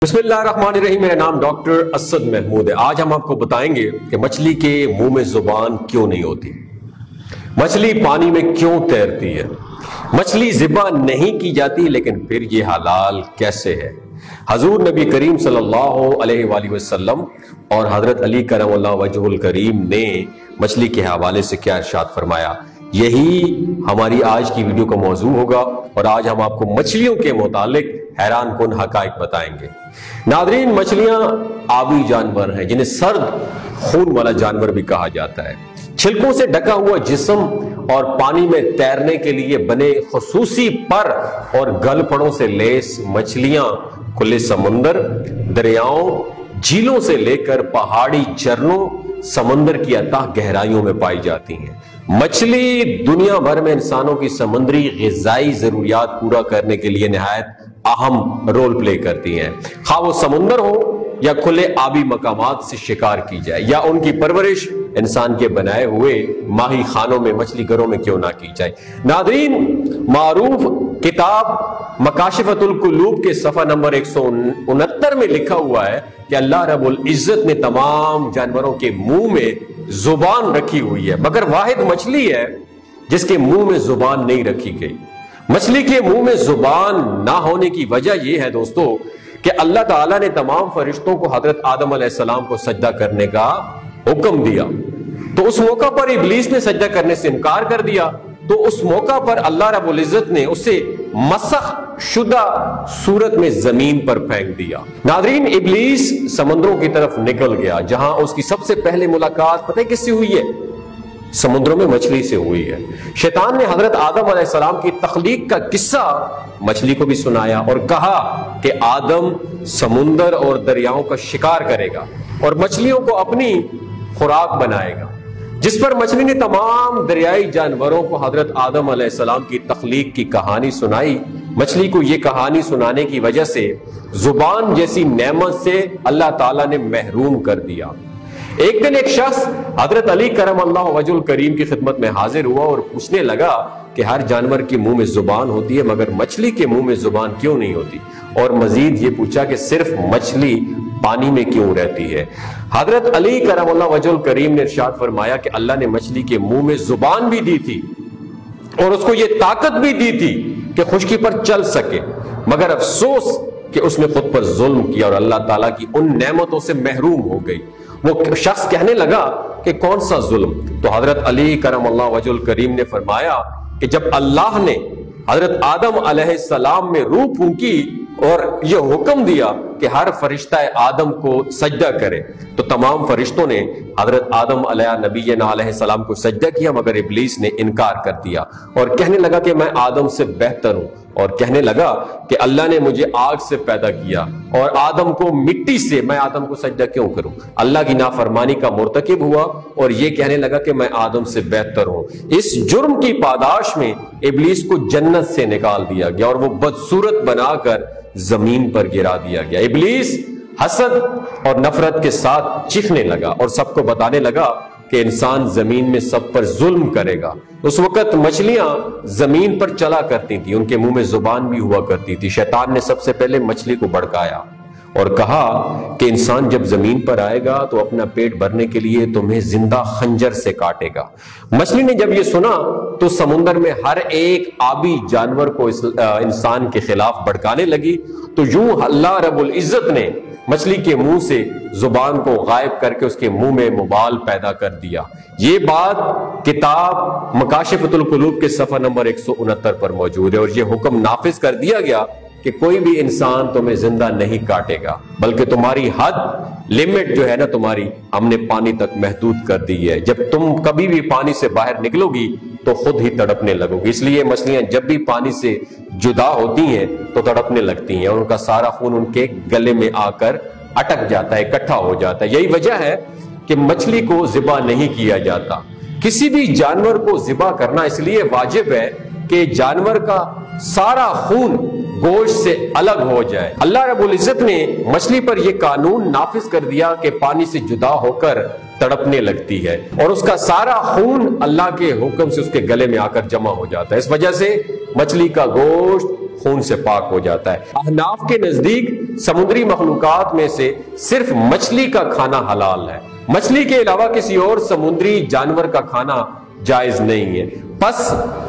बिस्मिल्लाहिर्रहमानिर्रहीम। मेरा नाम डॉक्टर असद महमूद है। आज हम आपको बताएंगे कि मछली के मुंह में जुबान क्यों नहीं होती, मछली पानी में क्यों तैरती है, मछली ज़िबा नहीं की जाती लेकिन फिर ये हलाल कैसे है। हजूर नबी करीम सल्लल्लाहु अलैहि वसल्लम और हजरत अली करमल्लाहु वजहुल करीम ने मछली के हवाले से क्या इरशाद फरमाया, यही हमारी आज की वीडियो का मौजू होगा। और आज हम आपको मछलियों के मुतालिक हैरान कुन हकाइक बताएंगे। नादरीन, मछलियां आबी जानवर हैं जिन्हें सर्द खून वाला जानवर भी कहा जाता है। छिलकों से ढका हुआ जिस्म और पानी में तैरने के लिए बने खुसूसी पर और गलफड़ों से लेस मछलियां खुले समुंदर, दरियाओं, झीलों से लेकर पहाड़ी झरनों, समंदर की अथाह गहराइयों में पाई जाती हैं। मछली दुनिया भर में इंसानों की समुद्री ग़िज़ाई जरूरियात पूरा करने के लिए निहायत अहम रोल प्ले करती हैं। खा वो समुंदर हो या खुले आबी मकामात से शिकार की जाए या उनकी परवरिश इंसान के बनाए हुए माही खानों में, मछली घरों में क्यों ना की जाए। नादरीन, मारूफ किताब मकाशिफतुल कुलूब के सफा नंबर 169 में लिखा हुआ है कि अल्लाह रब्बुल इज्जत ने तमाम जानवरों के मुंह में जुबान रखी हुई है, मगर वाहिद मछली है जिसके मुंह में जुबान नहीं रखी गई। मछली के मुंह में जुबान ना होने की वजह यह है दोस्तों कि अल्लाह ताला ने तमाम फरिश्तों को हजरत आदम अलैहिस्सलाम को सजदा करने का हुक्म दिया, तो उस मौका पर इब्लीस ने सजदा करने से इनकार कर दिया। तो उस मौका पर अल्लाह रब्बुल इज्जत ने उसे मसख शुदा सूरत में जमीन पर फेंक दिया। नादरीन, इब्लीस समंदरों की तरफ निकल गया जहां उसकी सबसे पहले मुलाकात पता है किससे हुई है? समुद्रों में मछली से हुई है। शैतान ने हजरत आदम अलैहिस्सलाम की तख्लीक का किस्सा मछली को भी सुनाया और कहा कि आदम समुंदर और दरियाओं का शिकार करेगा और मछलियों को अपनी खुराक बनाएगा, जिस पर मछली ने तमाम दरियाई जानवरों को हजरत आदम अलैहिस्सलाम की तख्लीक की कहानी सुनाई। मछली को यह कहानी सुनाने की वजह से जुबान जैसी नेमत से अल्लाह ताला ने महरूम कर दिया। एक दिन एक शख्स हजरत अली करमल्लाहु वजहुल करीम की खिदमत में हाजिर हुआ और पूछने लगा कि हर जानवर के मुंह में जुबान होती है मगर मछली के मुंह में जुबान क्यों नहीं होती, और मजीद ये पूछा कि सिर्फ मछली पानी में क्यों रहती है। हजरत अली करमल्लाहु वजहुल करीम ने इरशाद फरमाया कि अल्लाह ने मछली के मुंह में जुबान भी दी थी और उसको ये ताकत भी दी थी कि खुश्की पर चल सके, मगर अफसोस कि उसने खुद पर जुल्म किया और अल्लाह ताला की उन नेमतों से महरूम हो गई। वो शख्स कहने लगा कि कौन सा जुल्म? तो हजरत अली करमल्लाहु वजहुल करीम ने फरमाया कि जब अल्लाह ने हजरत आदम अलैहिस्सलाम में रूह फूंकी और यह हुक्म दिया कि हर फरिश्ता आदम को सजदा करे, तो तमाम फरिश्तों ने हजरत आदम अलैहिस्सलाम को सजदा किया, मगर इब्लीस ने इनकार कर दिया और कहने लगा कि मैं आदम से बेहतर हूं, और कहने लगा कि अल्लाह ने मुझे आग से पैदा किया और आदम को मिट्टी से, मैं आदम को सजदा क्यों करूं। अल्लाह की नाफरमानी का मुर्तकिब हुआ और यह कहने लगा कि मैं आदम से बेहतर हूं। इस जुर्म की पादाश में इब्लीस को जन्नत से निकाल दिया गया और वो बदसूरत बनाकर जमीन पर गिरा दिया गया। इब्लीस हसद और नफरत के साथ चीखने लगा और सबको बताने लगा कि इंसान जमीन में सब पर जुल्म करेगा। उस वक्त मछलियां जमीन पर चला करती थी, उनके मुंह में जुबान भी हुआ करती थी। शैतान ने सबसे पहले मछली को भड़काया और कहा कि इंसान जब जमीन पर आएगा तो अपना पेट भरने के लिए तुम्हें जिंदा खंजर से काटेगा। मछली ने जब ये सुना तो समुंदर में हर एक आबी जानवर को इंसान के खिलाफ भड़काने लगी। तो यूं अल्लाह रब्बुल इज्जत ने मछली के मुंह से जुबान को गायब करके उसके मुंह में मुबाल पैदा कर दिया। ये बात किताब मकाशिफतुल कुलूब के सफा नंबर 169 पर मौजूद है और ये हुक्म नाफिज कर दिया गया कि कोई भी इंसान तुम्हें जिंदा नहीं काटेगा, बल्कि तुम्हारी हद लिमिट जो है ना तुम्हारी, हमने पानी तक महदूद कर दी है। जब तुम कभी भी पानी से बाहर निकलोगी तो खुद ही तड़पने लगोगी। इसलिए मछलियां जब भी पानी से जुदा होती हैं तो तड़पने लगती हैं और उनका सारा खून उनके गले में आकर अटक जाता है, इकट्ठा हो जाता है। यही वजह है कि मछली को ज़िबा नहीं किया जाता। किसी भी जानवर को ज़िबा करना इसलिए वाजिब है कि जानवर का सारा खून गोश्त से अलग हो जाए। अल्लाह रब्बुल इज्जत ने मछली पर यह कानून नाफिज कर दिया कि पानी से जुदा होकर तड़पने लगती है और उसका सारा खून अल्लाह के हुक्म से उसके गले में आकर जमा हो जाता है। इस वजह से मछली का गोश्त خون سے پاک ہو جاتا ہے۔ احناف کے نزدیک سمندری مخلوقات میں سے صرف مچھلی کا کھانا حلال ہے، مچھلی کے علاوہ کسی اور سمندری جانور کا کھانا جائز نہیں ہے۔ پس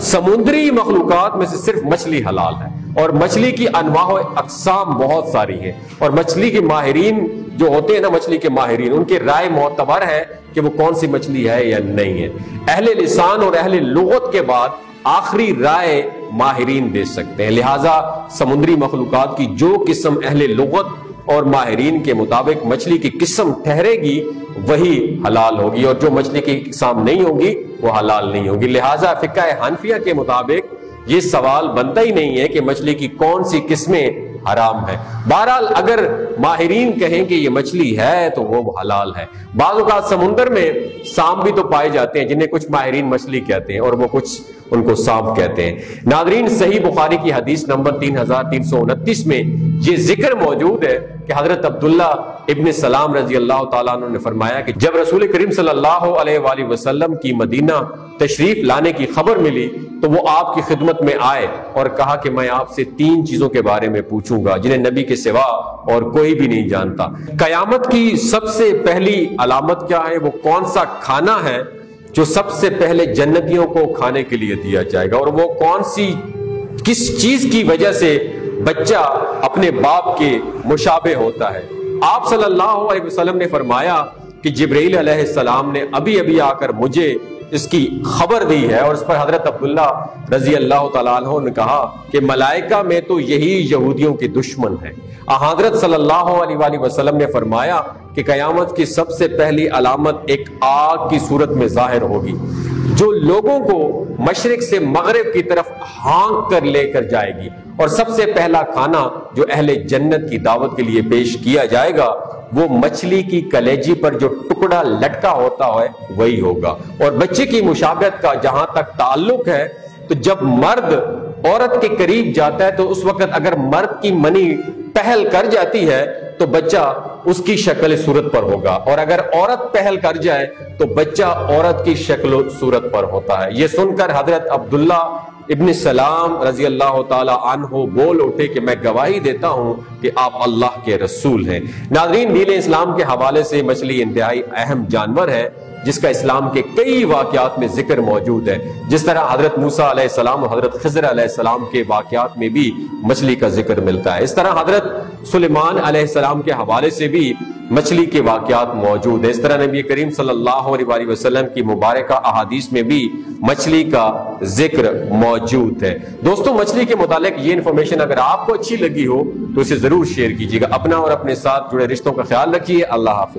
سمندری مخلوقات میں سے صرف مچھلی حلال ہے، اور مچھلی کی انواع و اقسام بہت ساری ہیں، اور مچھلی کے ماہرین جو ہوتے ہیں نا، مچھلی کے ماہرین، ان کی رائے معتبر ہے کہ وہ کون سی مچھلی ہے یا نہیں ہے۔ اہل لسان اور اہل لغت کے بعد آخری رائے ماہرین دے سکتے ہیں، لہٰذا سمندری مخلوقات کی جو قسم اہل لغت اور ماہرین کے مطابق مچھلی کی قسم ٹھہرے گی وہی حلال ہوگی، اور جو مچھلی کی قسم نہیں ہوگی وہ حلال نہیں ہوگی۔ لہٰذا فقہ حنفیہ کے مطابق یہ سوال بنتا ہی نہیں ہے کہ مچھلی کی کون سی قسمیں حرام ہے۔ بہرحال اگر ماہرین کہیں کہ یہ مچھلی ہے تو وہ حلال ہے۔ بعض اوقات سمندر میں سانپ بھی تو پائے جاتے ہیں جنہیں کچھ ماہرین مچھلی کہتے ہیں اور وہ کچھ ان کو سانپ کہتے ہیں۔ ناظرین، صحیح بخاری کی حدیث نمبر 3329 میں یہ ذکر موجود ہے کہ حضرت عبداللہ ابن سلام رضی اللہ تعالیٰ عنہ نے فرمایا کہ جب رسول کریم صلی اللہ علیہ وآلہ وسلم کی مدینہ تشریف لانے کی خبر ملی تو وہ آپ کی خدمت میں آئے اور کہا کہ میں آپ سے 3 چیزوں کے بارے میں پوچھوں گا جنہیں نبی کے سوا اور کوئی بھی نہیں جانتا۔ قیامت کی سب سے پہلی علامت کیا ہے؟ وہ کون سا کھانا ہے جو سب سے پہلے جنتیوں کو کھانے کے لیے دیا جائے گا، اور وہ کس چیز کی وجہ سے بچہ اپنے باپ کے مشابہ ہوتا ہے؟ آپ صلی اللہ علیہ وسلم نے فرمایا کہ جبرائیل علیہ السلام نے ابھی آ کر مجھے اس کی خبر دی ہے، اور اس پر حضرت عبداللہ رضی اللہ تعالیٰ عنہ نے کہا کہ ملائکہ میں تو یہی یہودیوں کے دشمن ہیں۔ حضرت صلی اللہ علیہ وآلہ وسلم نے فرمایا کہ قیامت کی سب سے پہلی علامت ایک آگ کی صورت میں ظاہر ہوگی جو لوگوں کو مشرق سے مغرب کی طرف ہانک کر لے کر جائے گی، اور سب سے پہلا کھانا جو اہل جنت کی دعوت کے لیے پیش کیا جائے گا وہ مچھلی کی کلیجی پر جو ٹکڑا لٹکا ہوتا ہے وہی ہوگا۔ اور بچے کی مشابہت کا جہاں تک تعلق ہے تو جب مرد عورت کے قریب جاتا ہے تو اس وقت اگر مرد کی منی پہل کر جاتی ہے تو بچہ اس کی شکل صورت پر ہوگا، اور اگر عورت پہل کر جائے تو بچہ عورت کی شکل و صورت پر ہوتا ہے۔ یہ سن کر حضرت عبداللہ ابن سلام رضی اللہ تعالی عنہ بول اٹھے کہ میں گواہی دیتا ہوں کہ آپ اللہ کے رسول ہیں۔ ناظرین، دین اسلام کے حوالے سے مچھلی انتہائی اہم جانور ہے جس کا اسلام کے کئی واقعات میں ذکر موجود ہے، جس طرح حضرت موسیٰ علیہ السلام اور حضرت خضر علیہ السلام کے واقعات میں بھی مچھلی کا ذکر ملتا ہے۔ اس طرح حضرت سلیمان علیہ السلام کے حوالے سے بھی مچھلی کے واقعات موجود ہیں۔ اس طرح نبی کریم صلی اللہ علیہ وآلہ وسلم کی مبارکہ احادیث میں بھی مچھلی کا ذکر موجود ہے۔ دوستوں، مچھلی کے متعلق یہ انفارمیشن اگر آپ کو اچھی لگی ہو تو اسے ضرور شیئر کیجیے گا۔ اپنا اور اپنے ساتھ جڑے رشتوں کا خیال رکھیے۔ اللہ حافظ۔